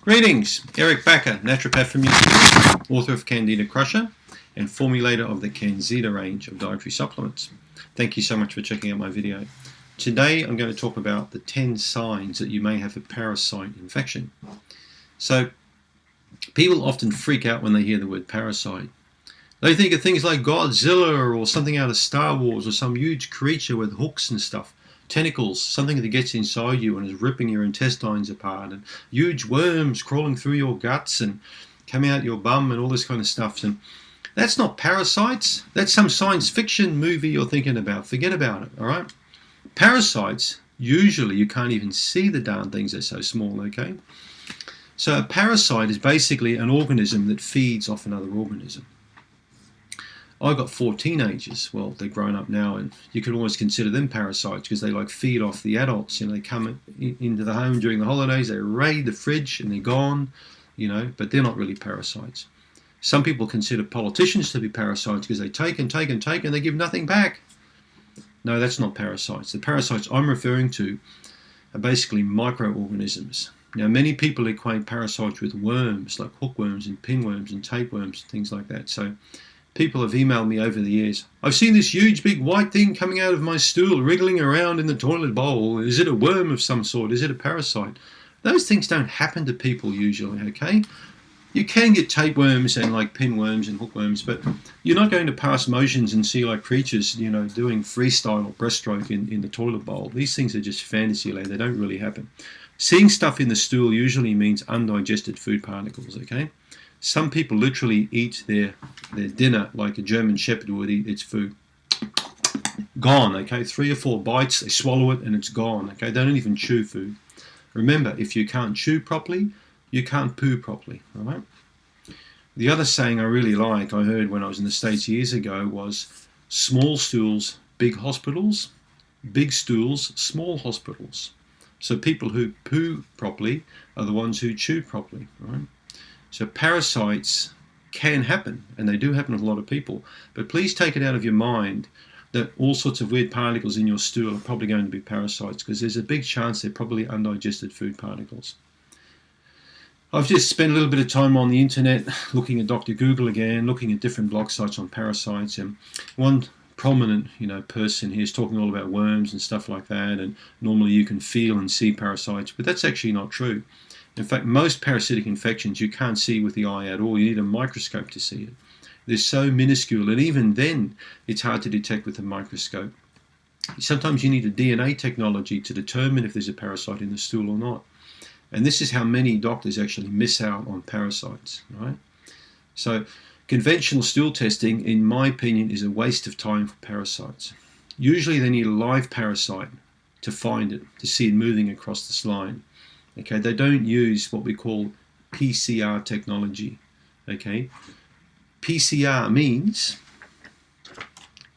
Greetings, Eric Bakker, naturopath from New Zealand, author of Candida Crusher and formulator of the CanXida range of dietary supplements. Thank you so much for checking out my video. Today I'm going to talk about the 10 signs that you may have a parasite infection. So people often freak out when they hear the word parasite. They think of things like Godzilla or something out of Star Wars or some huge creature with hooks and stuff. Tentacles, something that gets inside you and is ripping your intestines apart, and huge worms crawling through your guts and coming out your bum and all this kind of stuff. And that's not parasites. That's some science fiction movie you're thinking about. Forget about it, all right? Parasites, usually you can't even see the darn things, they're so small, okay? So a parasite is basically an organism that feeds off another organism. I've got 4 teenagers. Well, they're grown up now, and you can always consider them parasites because they like feed off the adults. You know, they come into the home during the holidays, they raid the fridge, and they're gone. You know, but they're not really parasites. Some people consider politicians to be parasites because they take and take and take, and they give nothing back. No, that's not parasites. The parasites I'm referring to are basically microorganisms. Now, many people equate parasites with worms, like hookworms and pinworms and tapeworms and things like that. So people have emailed me over the years. I've seen this huge big white thing coming out of my stool, wriggling around in the toilet bowl. Is it a worm of some sort? Is it a parasite? Those things don't happen to people usually, okay? You can get tapeworms and like pinworms and hookworms, but you're not going to pass motions and see like creatures, you know, doing freestyle or breaststroke in the toilet bowl. These things are just fantasy land. They don't really happen. Seeing stuff in the stool usually means undigested food particles, okay? Some people literally eat their dinner like a German Shepherd would eat its food. Gone, okay? 3 or 4 bites, they swallow it and it's gone, okay? They don't even chew food. Remember, if you can't chew properly, you can't poo properly, all right? The other saying I really like, I heard when I was in the States years ago, was small stools, big hospitals, big stools, small hospitals. So people who poo properly are the ones who chew properly, all right? So parasites can happen, and they do happen with a lot of people, but please take it out of your mind that all sorts of weird particles in your stool are probably going to be parasites, because there's a big chance they're probably undigested food particles. I've just spent a little bit of time on the internet looking at Dr. Google again, looking at different blog sites on parasites, and one prominent, person here is talking all about worms and stuff like that, and normally you can feel and see parasites, but that's actually not true. In fact, most parasitic infections you can't see with the eye at all. You need a microscope to see it. They're so minuscule, and even then it's hard to detect with a microscope. Sometimes you need a DNA technology to determine if there's a parasite in the stool or not. And this is how many doctors actually miss out on parasites, right? So conventional stool testing, in my opinion, is a waste of time for parasites. Usually they need a live parasite to find it, to see it moving across this line. Okay, they don't use what we call PCR technology. Okay, PCR means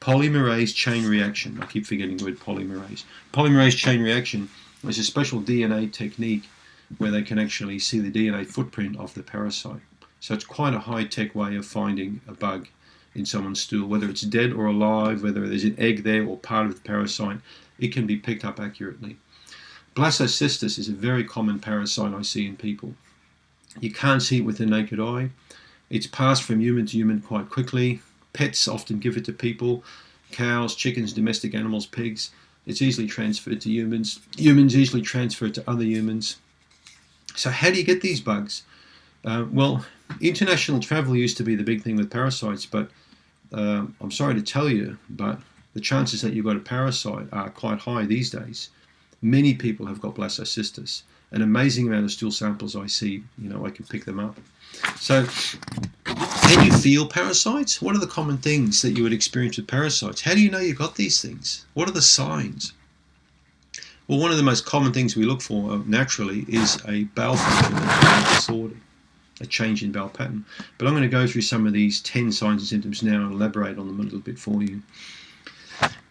polymerase chain reaction. I keep forgetting the word polymerase. Polymerase chain reaction is a special DNA technique where they can actually see the DNA footprint of the parasite. So it's quite a high-tech way of finding a bug in someone's stool, whether it's dead or alive, whether there's an egg there or part of the parasite, it can be picked up accurately. Blastocyst is a very common parasite I see in people. You can't see it with the naked eye. It's passed from human to human quite quickly. Pets often give it to people. Cows, chickens, domestic animals, pigs. It's easily transferred to humans. Humans easily transfer it to other humans. So how do you get these bugs? Well, international travel used to be the big thing with parasites, but I'm sorry to tell you, but the chances that you've got a parasite are quite high these days. Many people have got Blastocyst. An amazing amount of stool samples I see, I can pick them up. So, can you feel parasites? What are the common things that you would experience with parasites? How do you know you've got these things? What are the signs? Well, one of the most common things we look for naturally is a bowel function disorder, a change in bowel pattern. But I'm going to go through some of these 10 signs and symptoms now and elaborate on them a little bit for you.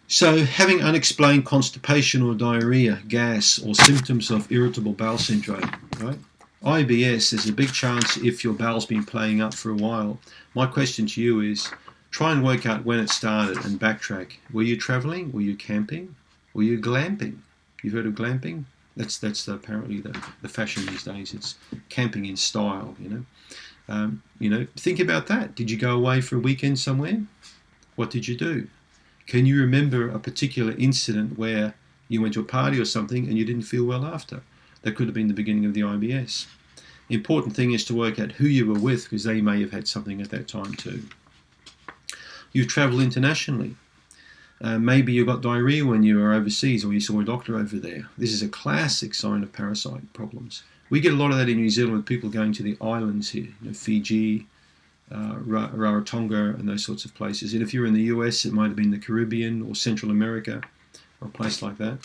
So, having unexplained constipation or diarrhea, gas, or symptoms of irritable bowel syndrome, right? IBS, there's a big chance if your bowel's been playing up for a while. My question to you is, try and work out when it started and backtrack. Were you traveling? Were you camping? Were you glamping? You've heard of glamping? That's apparently the fashion these days. It's camping in style, think about that. Did you go away for a weekend somewhere? What did you do? Can you remember a particular incident where you went to a party or something and you didn't feel well after? That could have been the beginning of the IBS. The important thing is to work out who you were with, because they may have had something at that time too. You travel internationally. Maybe you got diarrhea when you were overseas, or you saw a doctor over there. This is a classic sign of parasite problems. We get a lot of that in New Zealand with people going to the islands here, Fiji, Rarotonga, and those sorts of places. And if you're in the US, it might have been the Caribbean or Central America, or a place like that.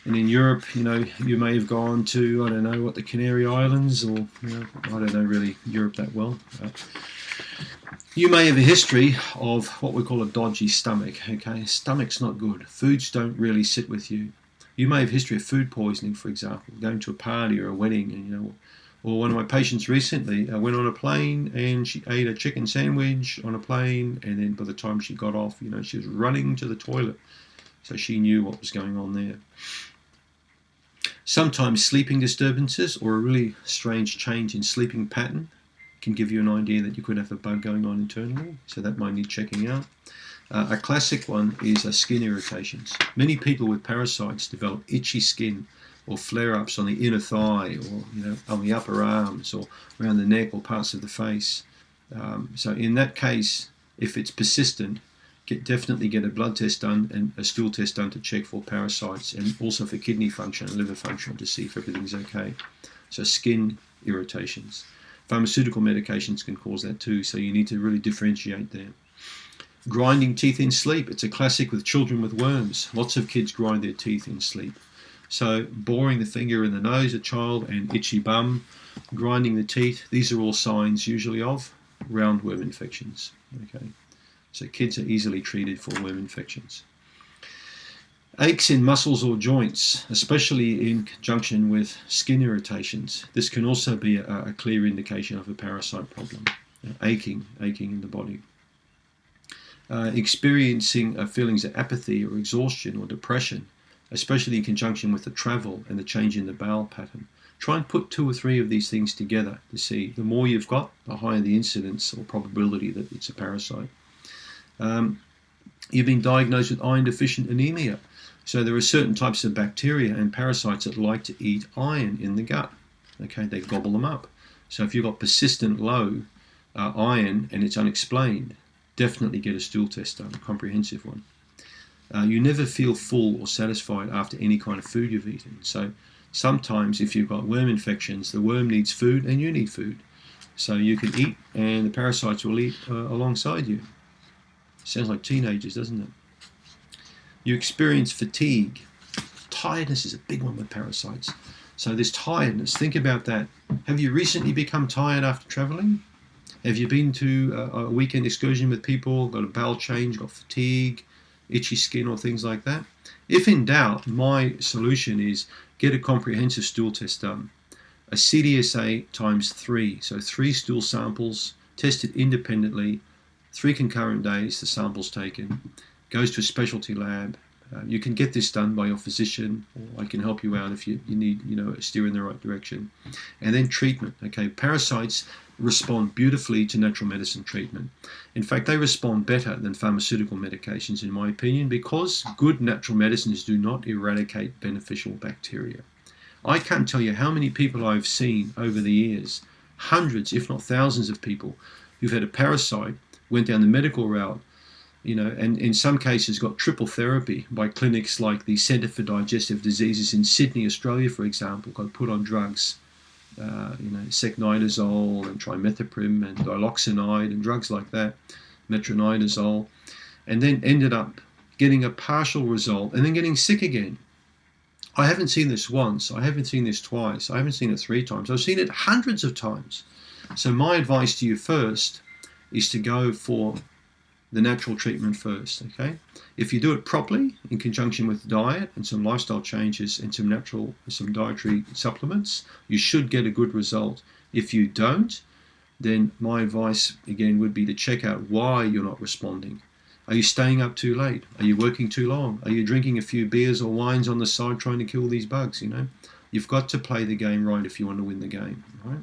And in Europe, you may have gone to, I don't know, the Canary Islands, or, I don't know really Europe that well. You may have a history of what we call a dodgy stomach, okay? Stomach's not good. Foods don't really sit with you. You may have a history of food poisoning, for example, going to a party or a wedding, and, or one of my patients recently went on a plane and she ate a chicken sandwich on a plane, and then by the time she got off, she was running to the toilet. So she knew what was going on there. Sometimes sleeping disturbances or a really strange change in sleeping pattern can give you an idea that you could have a bug going on internally, so that might need checking out. A classic one is skin irritations. Many people with parasites develop itchy skin or flare-ups on the inner thigh, or on the upper arms, or around the neck or parts of the face. So in that case, if it's persistent, definitely get a blood test done and a stool test done to check for parasites, and also for kidney function and liver function to see if everything's okay. So skin irritations. Pharmaceutical medications can cause that too, so you need to really differentiate there. Grinding teeth in sleep. It's a classic with children with worms. Lots of kids grind their teeth in sleep. So boring the finger in the nose, a child, and itchy bum, grinding the teeth, these are all signs usually of roundworm infections. Okay, so kids are easily treated for worm infections. Aches in muscles or joints, especially in conjunction with skin irritations. This can also be a clear indication of a parasite problem. Aching in the body. Experiencing feelings of apathy or exhaustion or depression, especially in conjunction with the travel and the change in the bowel pattern. Try and put 2 or 3 of these things together to see. The more you've got, the higher the incidence or probability that it's a parasite. You've been diagnosed with iron deficient anemia. So there are certain types of bacteria and parasites that like to eat iron in the gut. Okay, they gobble them up. So if you've got persistent low iron and it's unexplained, definitely get a stool test done, a comprehensive one. You never feel full or satisfied after any kind of food you've eaten. So sometimes if you've got worm infections, the worm needs food and you need food. So you can eat and the parasites will eat alongside you. Sounds like teenagers, doesn't it? You experience fatigue. Tiredness is a big one with parasites. So this tiredness, think about that. Have you recently become tired after traveling? Have you been to a weekend excursion with people, got a bowel change, got fatigue, itchy skin or things like that? If in doubt, my solution is get a comprehensive stool test done. A CDSA times 3, so 3 stool samples tested independently, 3 concurrent days, the samples taken, goes to a specialty lab. You can get this done by your physician, or I can help you out if you need, a steer in the right direction. And then treatment. Okay, parasites respond beautifully to natural medicine treatment. In fact, they respond better than pharmaceutical medications, in my opinion, because good natural medicines do not eradicate beneficial bacteria. I can't tell you how many people I've seen over the years, hundreds, if not thousands of people who've had a parasite, went down the medical route, and in some cases got triple therapy by clinics like the Centre for Digestive Diseases in Sydney, Australia, for example, got put on drugs, secnidazole and trimethoprim and diloxanide and drugs like that, metronidazole, and then ended up getting a partial result and then getting sick again. I haven't seen this once, I haven't seen this twice, I haven't seen it 3 times, I've seen it hundreds of times. So my advice to you first is to go for the natural treatment first, okay? If you do it properly, in conjunction with diet and some lifestyle changes and some dietary supplements, you should get a good result. If you don't, then my advice, again, would be to check out why you're not responding. Are you staying up too late? Are you working too long? Are you drinking a few beers or wines on the side trying to kill these bugs, You've got to play the game right if you want to win the game. Right?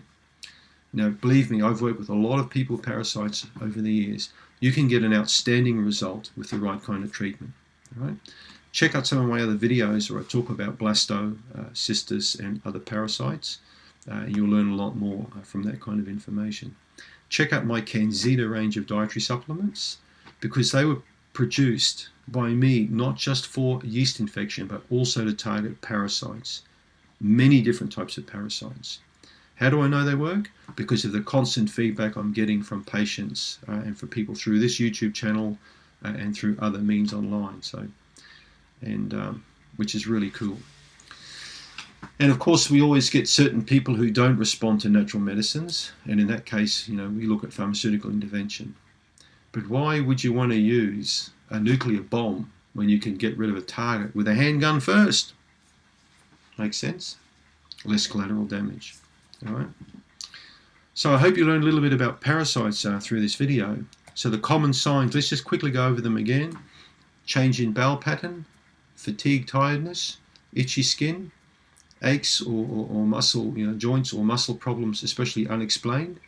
Now, believe me, I've worked with a lot of people with parasites over the years. You can get an outstanding result with the right kind of treatment. Right? Check out some of my other videos where I talk about Blastocyst and other parasites. You'll learn a lot more from that kind of information. Check out my CanXida range of dietary supplements, because they were produced by me not just for yeast infection, but also to target parasites, many different types of parasites. How do I know they work? Because of the constant feedback I'm getting from patients and for people through this YouTube channel and through other means online. Which is really cool. And of course, we always get certain people who don't respond to natural medicines, and in that case, we look at pharmaceutical intervention. But why would you want to use a nuclear bomb when you can get rid of a target with a handgun first? Makes sense? Less collateral damage. All right. So I hope you learned a little bit about parasites through this video. So the common signs, let's just quickly go over them again. Change in bowel pattern, fatigue, tiredness, itchy skin, aches or muscle, joints or muscle problems, especially unexplained.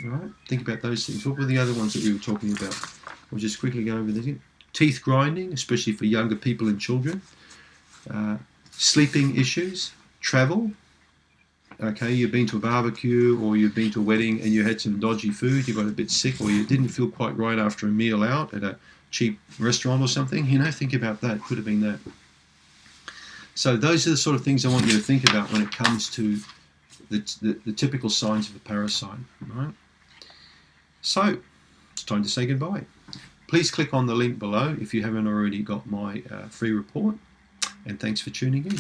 All right, think about those things. What were the other ones that we were talking about? We'll just quickly go over this. Teeth grinding, especially for younger people and children. Sleeping issues, travel. Okay, you've been to a barbecue or you've been to a wedding and you had some dodgy food, you got a bit sick, or you didn't feel quite right after a meal out at a cheap restaurant or something. Think about that. Could have been that. So those are the sort of things I want you to think about when it comes to the typical signs of a parasite. Right? So it's time to say goodbye. Please click on the link below if you haven't already got my free report, and thanks for tuning in.